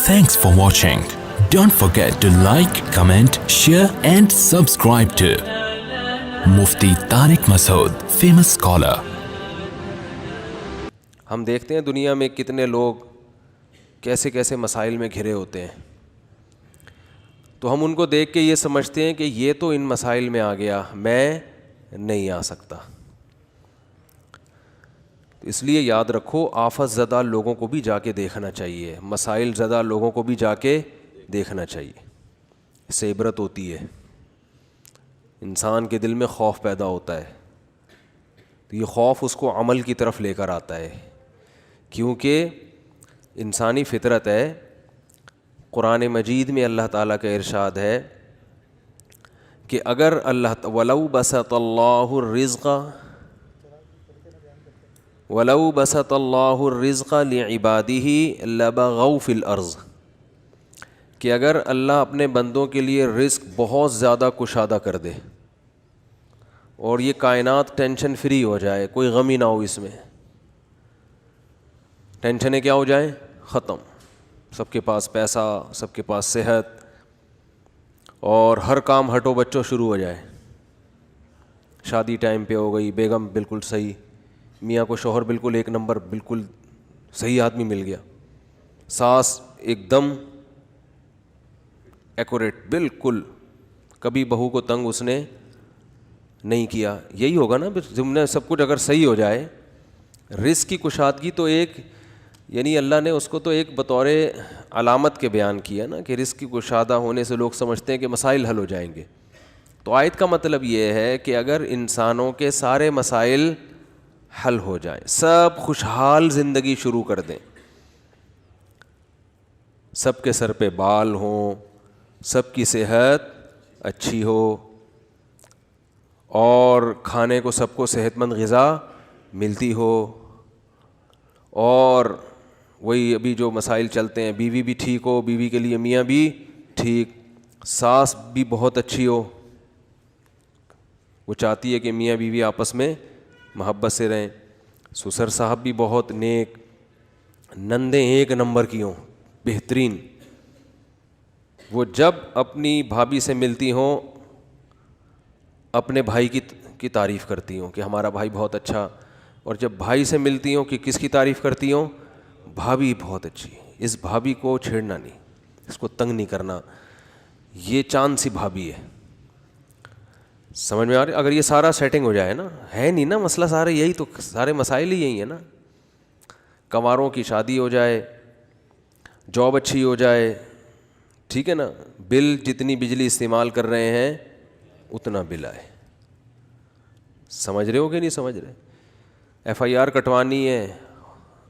Thanks for watching. Don't forget to like, comment, share and subscribe to Mufti Tariq Masood, famous scholar. ہم دیکھتے ہیں دنیا میں کتنے لوگ کیسے کیسے مسائل میں گھرے ہوتے ہیں، تو ہم ان کو دیکھ کے یہ سمجھتے ہیں کہ یہ تو ان مسائل میں آ گیا، میں نہیں آ سکتا۔ اس لیے یاد رکھو، آفت زدہ لوگوں کو بھی جا کے دیکھنا چاہیے، مسائل زدہ لوگوں کو بھی جا کے دیکھنا چاہیے، اس سے عبرت ہوتی ہے، انسان کے دل میں خوف پیدا ہوتا ہے، تو یہ خوف اس کو عمل کی طرف لے کر آتا ہے، کیونکہ انسانی فطرت ہے۔ قرآن مجید میں اللہ تعالیٰ کا ارشاد ہے کہ اگر وَلَوْ بَسَطَ اللَّهُ الرِّزْقَ لِعِبَادِهِ لَبَغَوْا فِي الْأَرْضِ، کہ اگر اللہ اپنے بندوں کے لیے رزق بہت زیادہ کشادہ کر دے اور یہ کائنات ٹینشن فری ہو جائے، کوئی غم ہی نہ ہو، اس میں ٹینشنیں کیا ہو جائیں، ختم، سب کے پاس پیسہ، سب کے پاس صحت، اور ہر کام ہٹو بچوں شروع ہو جائے، شادی ٹائم پہ ہو گئی، بیگم بالکل صحیح، میاں کو شوہر بالکل ایک نمبر، بالکل صحیح آدمی مل گیا، ساس ایک دم ایکوریٹ، بالکل کبھی بہو کو تنگ اس نے نہیں کیا، یہی ہوگا نا ضمن سب کچھ اگر صحیح ہو جائے۔ رزق کی کشادگی تو ایک، یعنی اللہ نے اس کو تو ایک بطور علامت کے بیان کیا نا، کہ رزق کی کشادہ ہونے سے لوگ سمجھتے ہیں کہ مسائل حل ہو جائیں گے، تو آیت کا مطلب یہ ہے کہ اگر انسانوں کے سارے مسائل حل ہو جائیں، سب خوشحال زندگی شروع کر دیں، سب کے سر پہ بال ہوں، سب کی صحت اچھی ہو، اور کھانے کو سب کو صحت مند غذا ملتی ہو، اور وہی ابھی جو مسائل چلتے ہیں، بیوی بھی ٹھیک ہو، بیوی کے لیے میاں بھی ٹھیک، ساس بھی بہت اچھی ہو، وہ چاہتی ہے کہ میاں بیوی آپس میں محبت سے رہیں، سسر صاحب بھی بہت نیک، نندیں ایک نمبر کی ہوں، بہترین، وہ جب اپنی بھابھی سے ملتی ہوں اپنے بھائی کی تعریف کرتی ہوں کہ ہمارا بھائی بہت اچھا، اور جب بھائی سے ملتی ہوں کہ کس کی تعریف کرتی ہوں، بھابھی بہت اچھی، اس بھابھی کو چھیڑنا نہیں، اس کو تنگ نہیں کرنا، یہ چاند سی بھابھی ہے۔ سمجھ میں آ رہی؟ اگر یہ سارا سیٹنگ ہو جائے نا، ہے نہیں نا مسئلہ، سارے یہی تو، سارے مسائل ہی یہی ہیں نا، کنواروں کی شادی ہو جائے، جاب اچھی ہو جائے، ٹھیک ہے نا، بل جتنی بجلی استعمال کر رہے ہیں اتنا بل آئے، سمجھ رہے ہو کہ نہیں سمجھ رہے؟ ایف آئی آر کٹوانی ہے،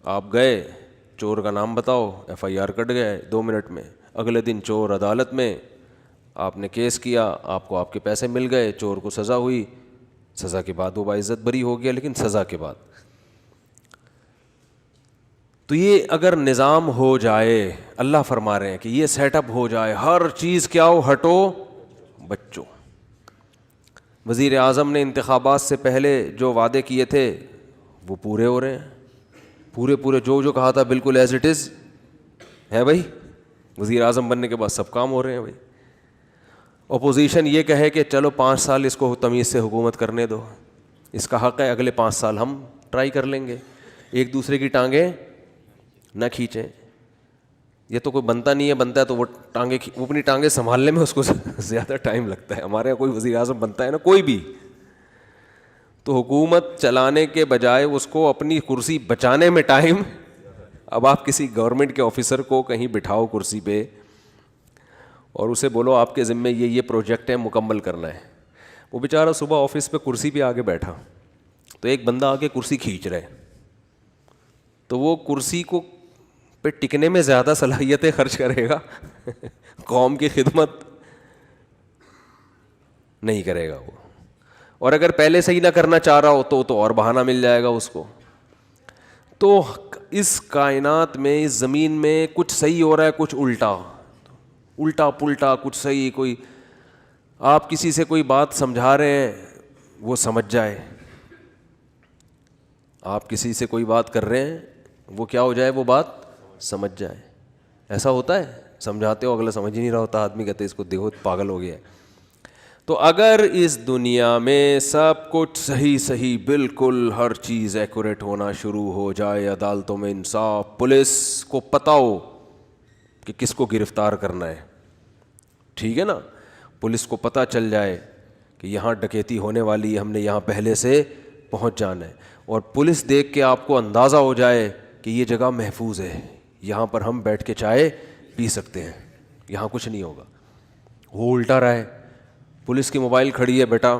آپ گئے، چور کا نام بتاؤ، ایف آئی آر کٹ گئے 2 منٹ میں، اگلے دن چور عدالت میں، آپ نے کیس کیا، آپ کو آپ کے پیسے مل گئے، چور کو سزا ہوئی، سزا کے بعد وہ باعزت بری ہو گیا، لیکن سزا کے بعد۔ تو یہ اگر نظام ہو جائے، اللہ فرما رہے ہیں کہ یہ سیٹ اپ ہو جائے، ہر چیز کیا ہو، ہٹو بچوں۔ وزیر اعظم نے انتخابات سے پہلے جو وعدے کیے تھے وہ پورے ہو رہے ہیں، پورے جو کہا تھا بالکل ایز اٹ از ہے بھائی، وزیر اعظم بننے کے بعد سب کام ہو رہے ہیں بھائی۔ اپوزیشن یہ کہے کہ چلو 5 سال اس کو تمیز سے حکومت کرنے دو، اس کا حق ہے، اگلے 5 سال ہم ٹرائی کر لیں گے، ایک دوسرے کی ٹانگیں نہ کھینچیں، یہ تو کوئی بنتا نہیں ہے، بنتا ہے تو وہ اپنی ٹانگیں سنبھالنے میں اس کو زیادہ ٹائم لگتا ہے۔ ہمارے یہاں کوئی وزیر اعظم بنتا ہے نا، کوئی بھی، تو حکومت چلانے کے بجائے اس کو اپنی کرسی بچانے میں ٹائم۔ اب آپ کسی گورنمنٹ کے آفیسر کو کہیں بٹھاؤ کرسی پہ اور اسے بولو آپ کے ذمے یہ پروجیکٹ ہے، مکمل کرنا ہے، وہ بیچارہ صبح آفس پہ کرسی پہ آگے بیٹھا، تو ایک بندہ آ کے کرسی کھینچ رہا ہے، تو وہ کرسی کو پہ ٹکنے میں زیادہ صلاحیتیں خرچ کرے گا، قوم کی خدمت نہیں کرے گا وہ، اور اگر پہلے سے ہی نہ کرنا چاہ رہا ہو تو اور بہانہ مل جائے گا اس کو۔ تو اس کائنات میں، اس زمین میں کچھ صحیح ہو رہا ہے، کچھ الٹا پلٹا، کچھ صحیح، کوئی آپ کسی سے کوئی بات سمجھا رہے ہیں وہ سمجھ جائے، آپ کسی سے کوئی بات کر رہے ہیں وہ کیا ہو جائے، وہ بات سمجھ جائے، ایسا ہوتا ہے, سمجھاتے ہو اگلا سمجھ ہی نہیں رہا ہوتا, آدمی کہتے اس کو دیکھو پاگل ہو گیا ہے. تو اگر اس دنیا میں سب کچھ صحیح بالکل ہر چیز ایکوریٹ ہونا شروع ہو جائے, عدالتوں میں انصاف, پولیس کو پتہ ہو کہ کس کو گرفتار کرنا ہے, ٹھیک ہے نا, پولیس کو پتہ چل جائے کہ یہاں ڈکیتی ہونے والی ہے, ہم نے یہاں پہلے سے پہنچ جانا ہے, اور پولیس دیکھ کے آپ کو اندازہ ہو جائے کہ یہ جگہ محفوظ ہے, یہاں پر ہم بیٹھ کے چائے پی سکتے ہیں, یہاں کچھ نہیں ہوگا. وہ الٹا رہا ہے, پولیس کی موبائل کھڑی ہے, بیٹا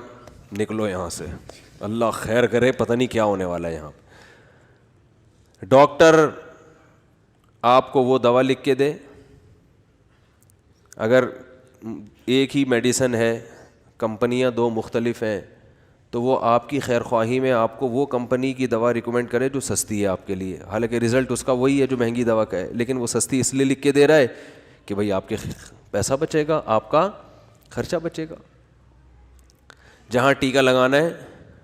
نکلو یہاں سے, اللہ خیر کرے, پتہ نہیں کیا ہونے والا ہے یہاں. ڈاکٹر آپ کو وہ دوا لکھ کے دے, اگر ایک ہی میڈیسن ہے, کمپنیاں 2 مختلف ہیں, تو وہ آپ کی خیر خواہی میں آپ کو وہ کمپنی کی دوا ریکمینڈ کرے جو سستی ہے آپ کے لیے, حالانکہ رزلٹ اس کا وہی ہے جو مہنگی دوا کا ہے, لیکن وہ سستی اس لیے لکھ کے دے رہا ہے کہ بھائی آپ کے پیسہ بچے گا, آپ کا خرچہ بچے گا. جہاں ٹیکہ لگانا ہے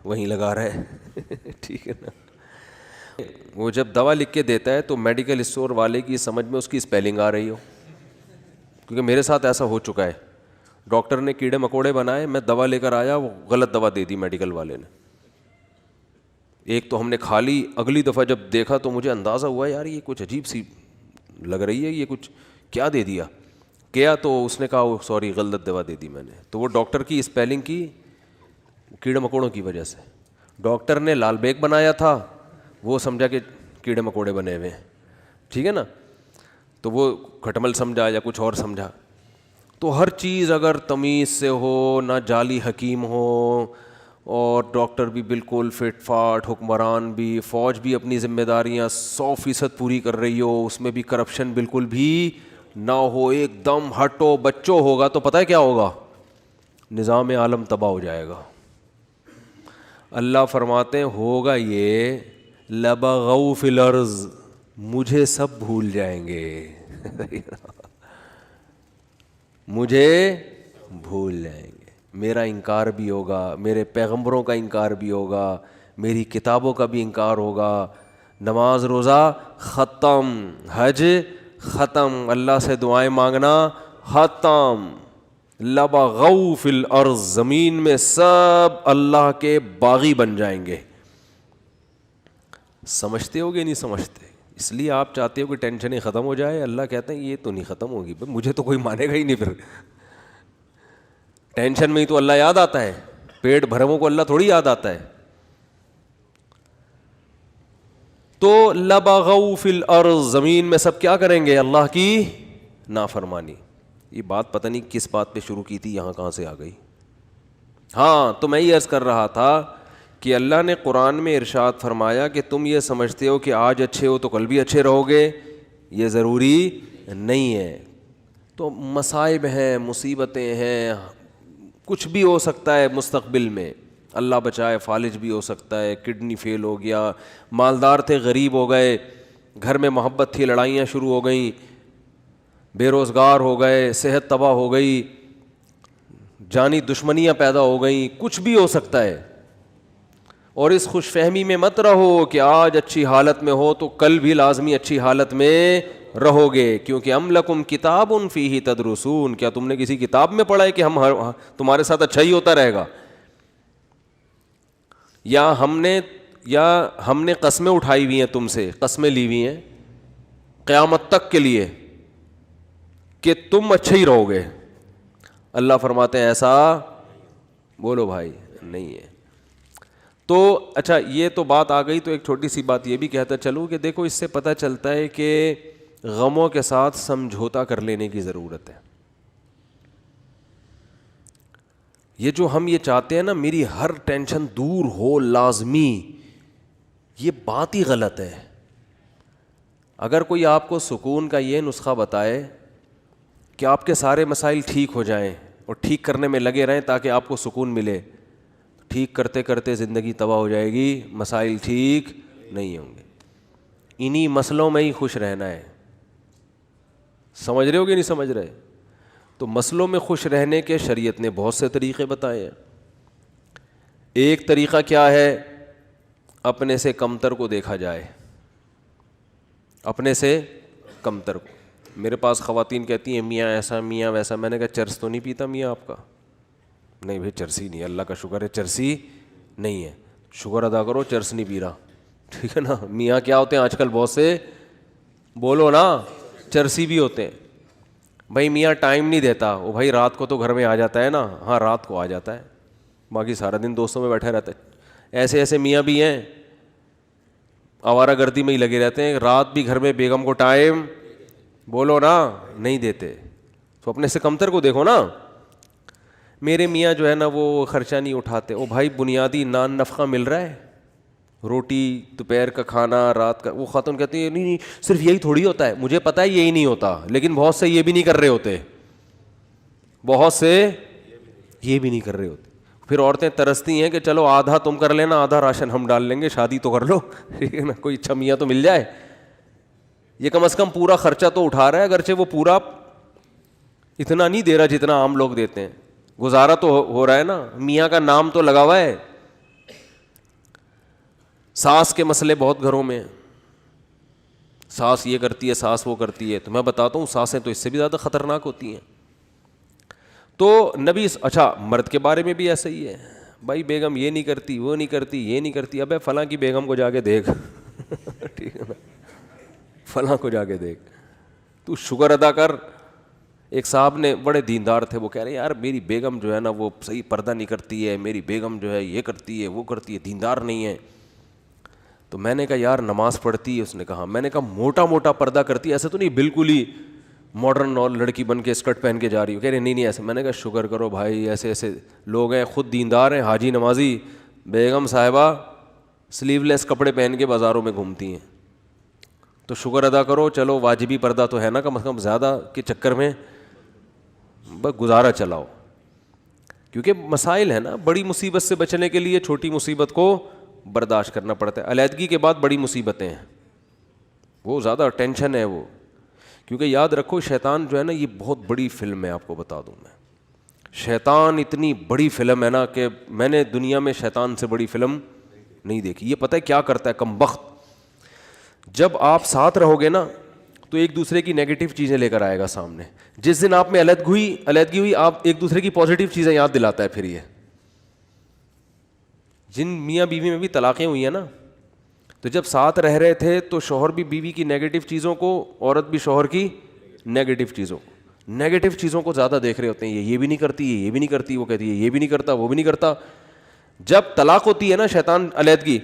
وہیں لگا رہا ہے, ٹھیک ہے نا. وہ جب دوا لکھ کے دیتا ہے تو میڈیکل اسٹور والے کی سمجھ میں اس کی اسپیلنگ آ رہی ہو, کیونکہ میرے ساتھ ایسا ہو چکا ہے. ڈاکٹر نے کیڑے مکوڑے بنائے, میں دوا لے کر آیا, وہ غلط دوا دے دی میڈیکل والے نے. ایک تو ہم نے کھا لی, اگلی دفعہ جب دیکھا تو مجھے اندازہ ہوا یار یہ کچھ عجیب سی لگ رہی ہے, یہ کچھ کیا دے دیا کیا, تو اس نے کہا سوری غلط دوا دے دی میں نے. تو وہ ڈاکٹر کی اسپیلنگ کی کیڑے مکوڑوں کی وجہ سے. ڈاکٹر نے لال بیگ بنایا تھا, وہ سمجھا کہ کیڑے مکوڑے بنے ہوئے ہیں, ٹھیک ہے نا, تو وہ کھٹمل سمجھا یا کچھ اور سمجھا. تو ہر چیز اگر تمیز سے ہو, نہ جعلی حکیم ہو, اور ڈاکٹر بھی بالکل فٹ فاٹ, حکمران بھی, فوج بھی اپنی ذمہ داریاں 100% پوری کر رہی ہو, اس میں بھی کرپشن بالکل بھی نہ ہو, ایک دم ہٹو بچو ہوگا, تو پتہ ہے کیا ہوگا, نظام عالم تباہ ہو جائے گا. اللہ فرماتے ہیں ہوگا یہ, لبغوا فی الارض, مجھے سب بھول جائیں گے, مجھے بھول جائیں گے, میرا انکار بھی ہوگا, میرے پیغمبروں کا انکار بھی ہوگا, میری کتابوں کا بھی انکار ہوگا. نماز روزہ ختم, حج ختم, اللہ سے دعائیں مانگنا ختم. لبغوا فی الارض, زمین میں سب اللہ کے باغی بن جائیں گے. سمجھتے ہو گے نہیں سمجھتے؟ اس لیے آپ چاہتے ہو کہ ٹینشنیں ختم ہو جائے, اللہ کہتے ہیں یہ تو نہیں ختم ہوگی, مجھے تو کوئی مانے گا ہی نہیں. پھر ٹینشن میں ہی تو اللہ یاد آتا ہے, پیٹ بھرموں کو اللہ تھوڑی یاد آتا ہے. تو لبغوا فی الارض, زمین میں سب کیا کریں گے, اللہ کی نافرمانی. یہ بات پتہ نہیں کس بات پہ شروع کی تھی, یہاں کہاں سے آ گئی. ہاں, تو میں یہ عرض کر رہا تھا کہ اللہ نے قرآن میں ارشاد فرمایا کہ تم یہ سمجھتے ہو کہ آج اچھے ہو تو کل بھی اچھے رہو گے, یہ ضروری نہیں ہے. تو مصائب ہیں, مصیبتیں ہیں, کچھ بھی ہو سکتا ہے مستقبل میں, اللہ بچائے, فالج بھی ہو سکتا ہے, کڈنی فیل ہو گیا, مالدار تھے غریب ہو گئے, گھر میں محبت تھی لڑائیاں شروع ہو گئیں, بے روزگار ہو گئے, صحت تباہ ہو گئی, جانی دشمنیاں پیدا ہو گئیں, کچھ بھی ہو سکتا ہے. اور اس خوش فہمی میں مت رہو کہ آج اچھی حالت میں ہو تو کل بھی لازمی اچھی حالت میں رہو گے, کیونکہ ام لکم کتاب فیہ تدرسون, کیا تم نے کسی کتاب میں پڑھا ہے کہ ہم تمہارے ساتھ اچھا ہی ہوتا رہے گا, یا ہم نے قسمیں اٹھائی ہوئی ہیں تم سے, قسمیں لی ہوئی ہیں قیامت تک کے لیے کہ تم اچھے ہی رہو گے. اللہ فرماتے ہیں ایسا بولو بھائی نہیں ہے. تو اچھا یہ تو بات آ گئی, تو ایک چھوٹی سی بات یہ بھی کہتا چلوں کہ دیکھو اس سے پتہ چلتا ہے کہ غموں کے ساتھ سمجھوتا کر لینے کی ضرورت ہے. یہ جو ہم یہ چاہتے ہیں نا میری ہر ٹینشن دور ہو لازمی, یہ بات ہی غلط ہے. اگر کوئی آپ کو سکون کا یہ نسخہ بتائے کہ آپ کے سارے مسائل ٹھیک ہو جائیں اور ٹھیک کرنے میں لگے رہیں تاکہ آپ کو سکون ملے, ٹھیک کرتے کرتے زندگی تباہ ہو جائے گی, مسائل ٹھیک نہیں ہوں گے. انہی مسئلوں میں ہی خوش رہنا ہے. سمجھ رہے ہو کہ نہیں سمجھ رہے؟ تو مسئلوں میں خوش رہنے کے شریعت نے بہت سے طریقے بتائے ہیں. ایک طریقہ کیا ہے, اپنے سے کمتر کو دیکھا جائے, اپنے سے کمتر کو. میرے پاس خواتین کہتی ہیں میاں ایسا میاں ویسا. میں نے کہا چرس تو نہیں پیتا میاں آپ کا؟ نہیں بھائی چرسی نہیں, اللہ کا شکر ہے چرسی نہیں ہے. شکر ادا کرو چرس نہیں پی رہا, ٹھیک ہے نا. میاں کیا ہوتے ہیں آج کل بہت سے, بولو نا, چرسی بھی ہوتے ہیں. بھائی میاں ٹائم نہیں دیتا, وہ بھائی رات کو تو گھر میں آ جاتا ہے نا, ہاں رات کو آ جاتا ہے, باقی سارا دن دوستوں میں بیٹھا رہتا ہے. ایسے ایسے میاں بھی ہیں آوارہ گردی میں ہی لگے رہتے ہیں, رات بھی گھر میں بیگم کو ٹائم, بولو نا, نہیں دیتے. تو اپنے سے کمتر کو دیکھو نا. میرے میاں جو ہے نا وہ خرچہ نہیں اٹھاتے. او بھائی بنیادی نان نفقہ مل رہا ہے, روٹی, دوپہر کا کھانا, رات کا. وہ خاتون کہتی ہے نہیں نہیں صرف یہی تھوڑی ہوتا ہے. مجھے پتہ ہے یہی نہیں ہوتا, لیکن بہت سے یہ بھی نہیں کر رہے ہوتے, بہت سے یہ بھی نہیں کر رہے ہوتے. پھر عورتیں ترستی ہیں کہ چلو آدھا تم کر لینا, آدھا راشن ہم ڈال لیں گے, شادی تو کر لو, ٹھیک ہے نا, کوئی اچھا میاں تو مل جائے. یہ کم از کم پورا خرچہ تو اٹھا رہا ہے, اگرچہ وہ پورا اتنا نہیں دے رہا جتنا عام لوگ دیتے ہیں, گزارا تو ہو رہا ہے نا. میاں کا نام تو لگا ہوا ہے. ساس کے مسئلے بہت گھروں میں, ساس یہ کرتی ہے, ساس وہ کرتی ہے. تو میں بتاتا ہوں ساسیں تو اس سے بھی زیادہ خطرناک ہوتی ہیں. تو نبی, اچھا مرد کے بارے میں بھی ایسا ہی ہے, بھائی بیگم یہ نہیں کرتی, وہ نہیں کرتی, یہ نہیں کرتی. ابے فلاں کی بیگم کو جا کے دیکھ, ٹھیک ہے نا, فلاں کو جا کے دیکھ, تو شکر ادا کر. ایک صاحب نے, بڑے دیندار تھے, وہ کہہ رہے یار میری بیگم جو ہے نا وہ صحیح پردہ نہیں کرتی ہے, میری بیگم جو ہے یہ کرتی ہے وہ کرتی ہے, دیندار نہیں ہے. تو میں نے کہا یار نماز پڑھتی ہے؟ اس نے کہا. میں نے کہا موٹا موٹا پردہ کرتی ہے, ایسا تو نہیں بالکل ہی ماڈرن اور لڑکی بن کے اسکرٹ پہن کے جا رہی ہو؟ کہہ رہے نہیں نہیں ایسے. میں نے کہا شکر کرو بھائی, ایسے ایسے لوگ ہیں, خود دیندار ہیں, حاجی نمازی, بیگم صاحبہ سلیو لیس کپڑے پہن کے بازاروں میں گھومتی ہیں. تو شکر ادا کرو, چلو واجبی پردہ تو ہے نا کم از کم, زیادہ کے چکر میں بس گزارا چلاؤ. کیونکہ مسائل ہیں نا, بڑی مصیبت سے بچنے کے لیے چھوٹی مصیبت کو برداشت کرنا پڑتا ہے. علیحدگی کے بعد بڑی مصیبتیں ہیں, وہ زیادہ ٹینشن ہے وہ. کیونکہ یاد رکھو شیطان جو ہے نا یہ بہت بڑی فلم ہے, آپ کو بتا دوں میں. شیطان اتنی بڑی فلم ہے نا کہ میں نے دنیا میں شیطان سے بڑی فلم نہیں دیکھی. یہ پتہ ہے کیا کرتا ہے کمبخت, جب آپ ساتھ رہو گے نا تو ایک دوسرے کی نیگیٹو چیزیں لے کر آئے گا سامنے. جس دن آپ میں علیحدگی ہوئی, آپ ایک دوسرے کی پازیٹیو چیزیں یاد دلاتا ہے. پھر یہ جن میاں بیوی میں بھی طلاقیں ہوئی ہیں نا, تو جب ساتھ رہ رہے تھے تو شوہر بھی بیوی کی نیگیٹو چیزوں کو, عورت بھی شوہر کی نیگیٹو چیزوں کو زیادہ دیکھ رہے ہوتے ہیں. یہ بھی نہیں کرتی, یہ بھی نہیں کرتی, وہ کہتی ہے یہ بھی نہیں کرتا, وہ بھی نہیں کرتا. جب طلاق ہوتی ہے نا شیطان, علیحدگی,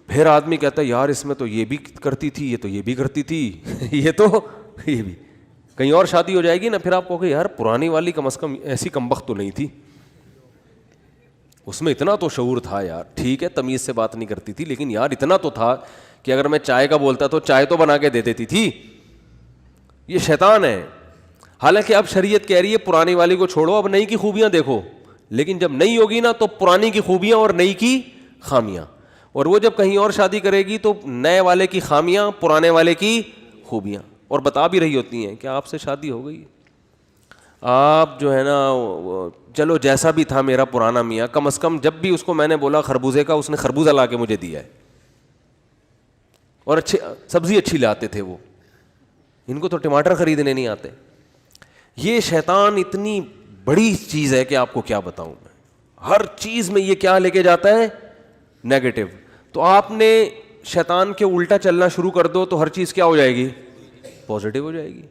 پھر آدمی کہتا ہے یار اس میں تو یہ بھی کرتی تھی, یہ تو یہ بھی کرتی تھی, یہ تو یہ بھی. کہیں اور شادی ہو جائے گی نا, پھر آپ کہو گے یار پرانی والی کم از کم ایسی کمبخت تو نہیں تھی, اس میں اتنا تو شعور تھا یار. ٹھیک ہے تمیز سے بات نہیں کرتی تھی, لیکن یار اتنا تو تھا کہ اگر میں چائے کا بولتا تو چائے تو بنا کے دے دیتی تھی. یہ شیطان ہے. حالانکہ اب شریعت کہہ رہی ہے پرانی والی کو چھوڑو, اب نئی کی خوبیاں دیکھو. لیکن جب نئی ہوگی نا تو پرانی کی خوبیاں اور نئی کی خامیاں, اور وہ جب کہیں اور شادی کرے گی تو نئے والے کی خامیاں, پرانے والے کی خوبیاں. اور بتا بھی رہی ہوتی ہیں کہ آپ سے شادی ہو گئی, آپ جو ہے نا چلو جیسا بھی تھا میرا پرانا میاں, کم از کم جب بھی اس کو میں نے بولا خربوزے کا, اس نے خربوزہ لا کے مجھے دیا ہے, اور اچھی سبزی اچھی لاتے تھے وہ. ان کو تو ٹماٹر خریدنے نہیں آتے. یہ شیطان اتنی بڑی چیز ہے کہ آپ کو کیا بتاؤں میں. ہر چیز میں یہ کیا لے کے جاتا ہے, نیگیٹو. تو آپ نے شیطان کے الٹا چلنا شروع کر دو تو ہر چیز کیا ہو جائے گی, پازیٹیو ہو جائے گی.